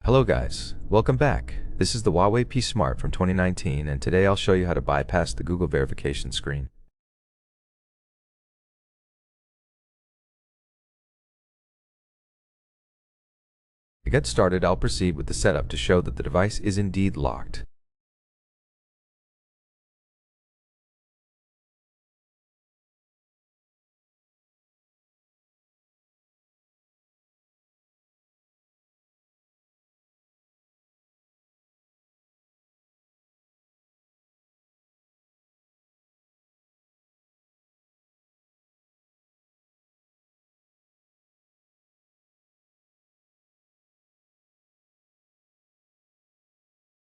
Hello guys, welcome back. This is the HUAWEI P Smart from 2019 and today I'll show you how to bypass the Google verification screen. To get started, I'll proceed with the setup to show that the device is indeed locked.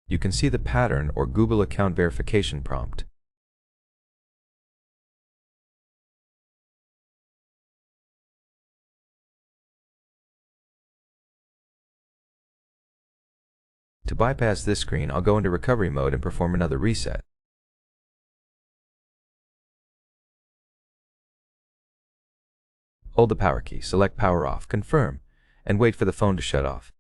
You can see the pattern or Google account verification prompt. To bypass this screen, I'll go into recovery mode and perform another reset. Hold the power key, select power off, confirm, and wait for the phone to shut off.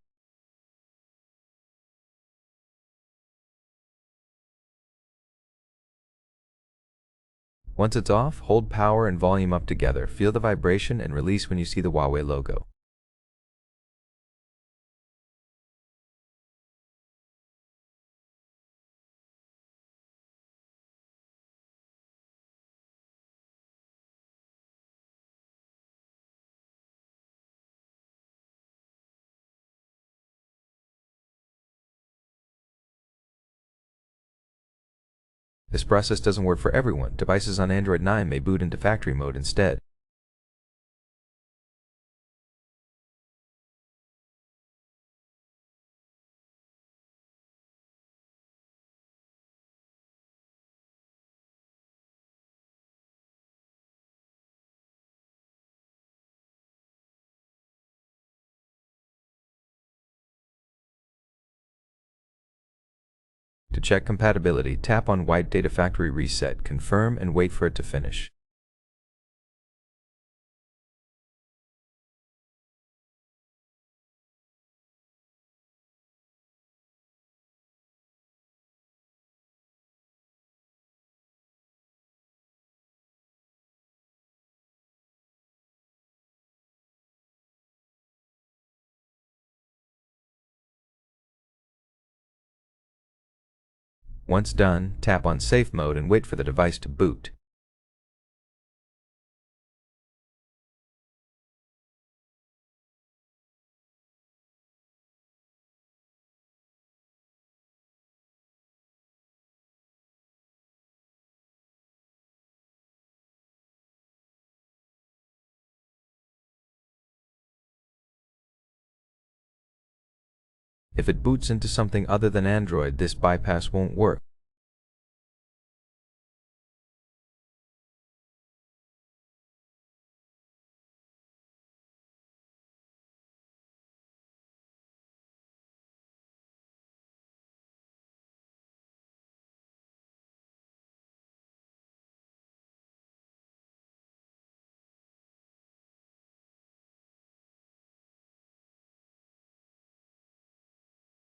Once it's off, hold power and volume up together, feel the vibration and release when you see the HUAWEI logo. This process doesn't work for everyone. Devices on Android 9 may boot into factory mode instead. To check compatibility, tap on Wipe Data Factory Reset, confirm, and wait for it to finish. Once done, tap on Safe Mode and wait for the device to boot. If it boots into something other than Android, this bypass won't work.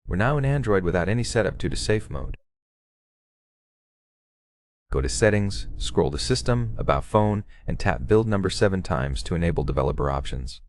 We're now in Android without any setup due to Safe Mode. Go to Settings, scroll to System, About Phone, and tap Build number 7 times to enable developer options.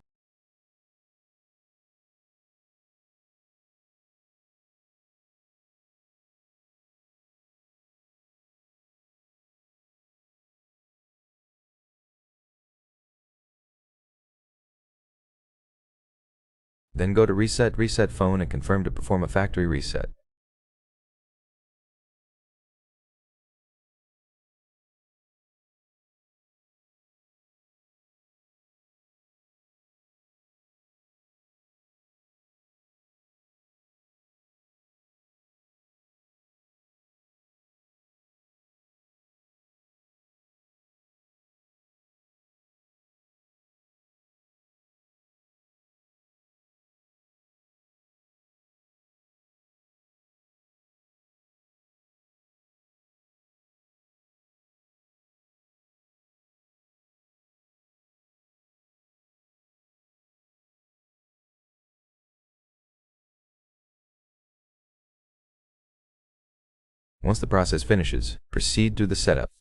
Then go to Reset Phone and confirm to perform a factory reset. Once the process finishes, proceed through the setup.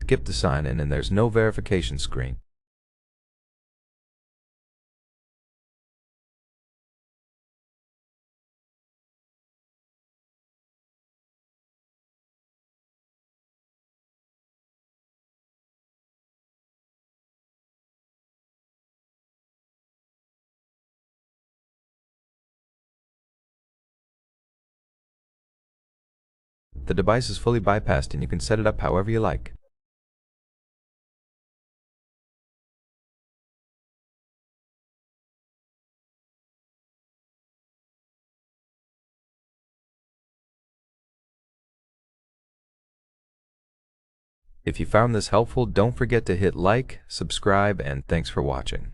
Skip the sign-in and there's no verification screen. The device is fully bypassed and you can set it up however you like. If you found this helpful, don't forget to hit like, subscribe, and thanks for watching.